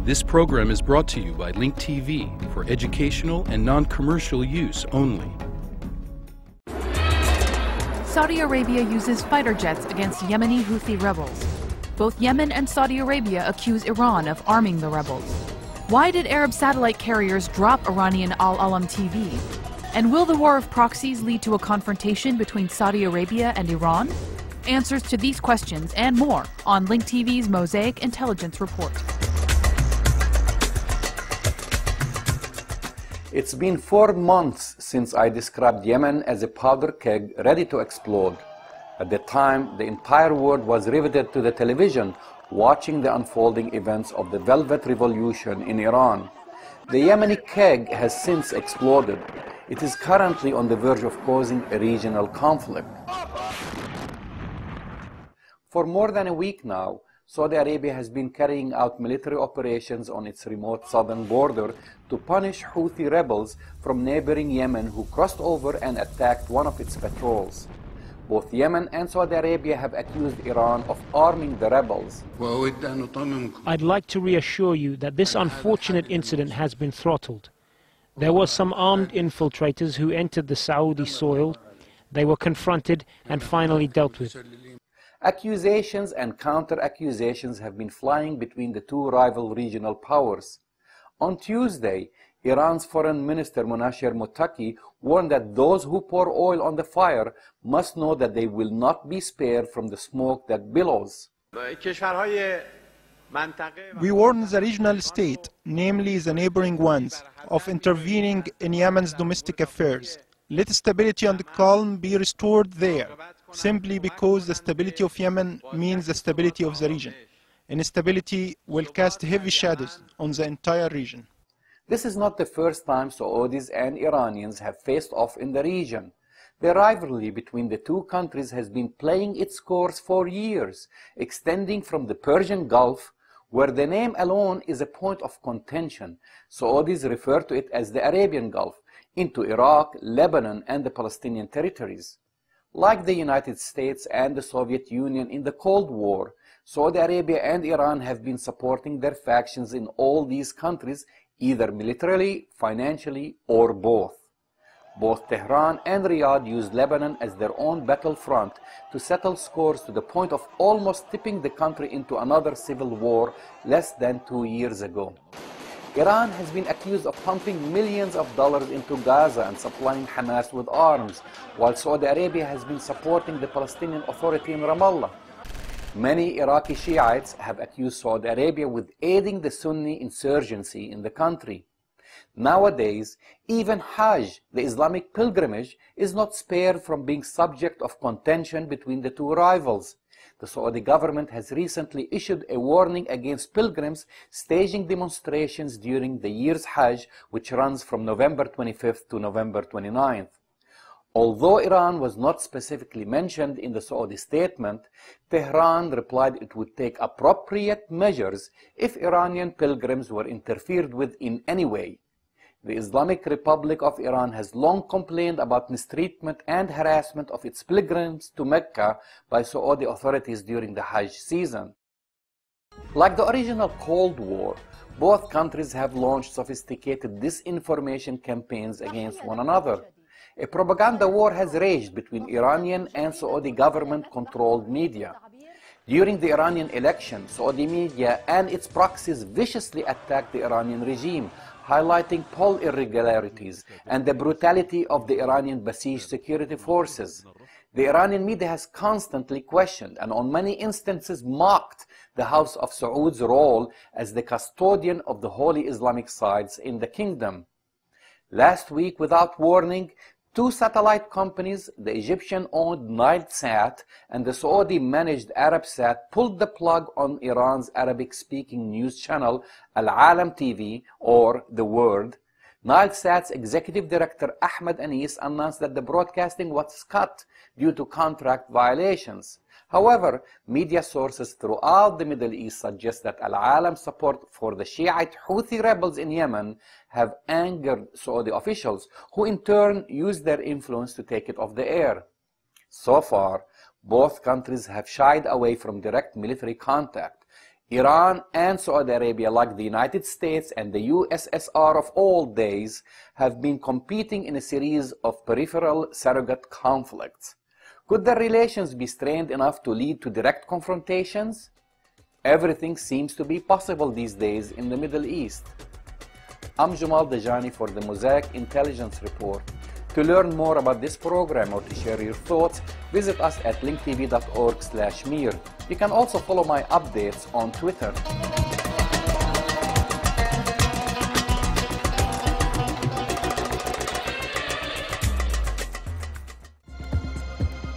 This program is brought to you by Link TV for educational and non-commercial use only. Saudi Arabia uses fighter jets against Yemeni Houthi rebels. Both Yemen and Saudi Arabia accuse Iran of arming the rebels. Why did Arab satellite carriers drop Iranian Al-Alam TV? And will the war of proxies lead to a confrontation between Saudi Arabia and Iran? Answers to these questions and more on Link TV's Mosaic Intelligence Report. It's been 4 months since I described Yemen as a powder keg ready to explode. At the time, the entire world was riveted to the television, watching the unfolding events of the Velvet Revolution in Iran. The Yemeni keg has since exploded. It is currently on the verge of causing a regional conflict. For more than a week now, Saudi Arabia has been carrying out military operations on its remote southern border to punish Houthi rebels from neighboring Yemen who crossed over and attacked one of its patrols. Both Yemen and Saudi Arabia have accused Iran of arming the rebels. I'd like to reassure you that this unfortunate incident has been throttled. There were some armed infiltrators who entered the Saudi soil. They were confronted and finally dealt with. Accusations and counter-accusations have been flying between the two rival regional powers. On Tuesday, Iran's Foreign Minister Monasher Mottaki warned that those who pour oil on the fire must know that they will not be spared from the smoke that billows. We warn the regional state, namely the neighboring ones, of intervening in Yemen's domestic affairs. Let stability and calm be restored there, simply because the stability of Yemen means the stability of the region. Instability will cast heavy shadows on the entire region. This is not the first time Saudis and Iranians have faced off in the region. The rivalry between the two countries has been playing its course for years, extending from the Persian Gulf, where the name alone is a point of contention. Saudis refer to it as the Arabian Gulf, into Iraq, Lebanon, and the Palestinian territories. Like the United States and the Soviet Union in the Cold War, Saudi Arabia and Iran have been supporting their factions in all these countries, either militarily, financially, or both. Both Tehran and Riyadh used Lebanon as their own battlefront to settle scores to the point of almost tipping the country into another civil war less than 2 years ago. Iran has been accused of pumping millions of dollars into Gaza and supplying Hamas with arms, while Saudi Arabia has been supporting the Palestinian Authority in Ramallah. Many Iraqi Shiites have accused Saudi Arabia with aiding the Sunni insurgency in the country. Nowadays, even Hajj, the Islamic pilgrimage, is not spared from being subject of contention between the two rivals. The Saudi government has recently issued a warning against pilgrims staging demonstrations during the year's Hajj, which runs from November 25th to November 29th. Although Iran was not specifically mentioned in the Saudi statement, Tehran replied it would take appropriate measures if Iranian pilgrims were interfered with in any way. The Islamic Republic of Iran has long complained about mistreatment and harassment of its pilgrims to Mecca by Saudi authorities during the Hajj season. Like the original Cold War, both countries have launched sophisticated disinformation campaigns against one another. A propaganda war has raged between Iranian and Saudi government-controlled media. During the Iranian election, Saudi media and its proxies viciously attacked the Iranian regime, highlighting poll irregularities and the brutality of the Iranian Basij security forces. The Iranian media has constantly questioned and on many instances mocked the House of Saud's role as the custodian of the holy Islamic sites in the kingdom. Last week, without warning, two satellite companies, the Egyptian-owned Nilesat and the Saudi-managed Arabsat, pulled the plug on Iran's Arabic-speaking news channel Al-Alam TV, or The World. Nilesat's executive director Ahmed Anis announced that the broadcasting was cut due to contract violations. However, media sources throughout the Middle East suggest that Al-Alam's support for the Shiite Houthi rebels in Yemen have angered Saudi officials, who in turn used their influence to take it off the air. So far, both countries have shied away from direct military contact. Iran and Saudi Arabia, like the United States and the USSR of old days, have been competing in a series of peripheral surrogate conflicts. Could their relations be strained enough to lead to direct confrontations? Everything seems to be possible these days in the Middle East. I'm Jamal Dajani for the Mosaic Intelligence Report. To learn more about this program or to share your thoughts, visit us at linktv.org/mir. You can also follow my updates on Twitter.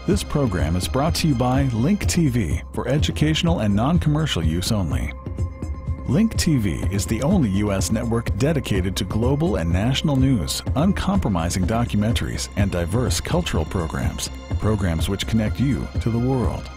This program is brought to you by Link TV for educational and non-commercial use only. Link TV is the only U.S. network dedicated to global and national news, uncompromising documentaries, and diverse cultural programs. Programs which connect you to the world.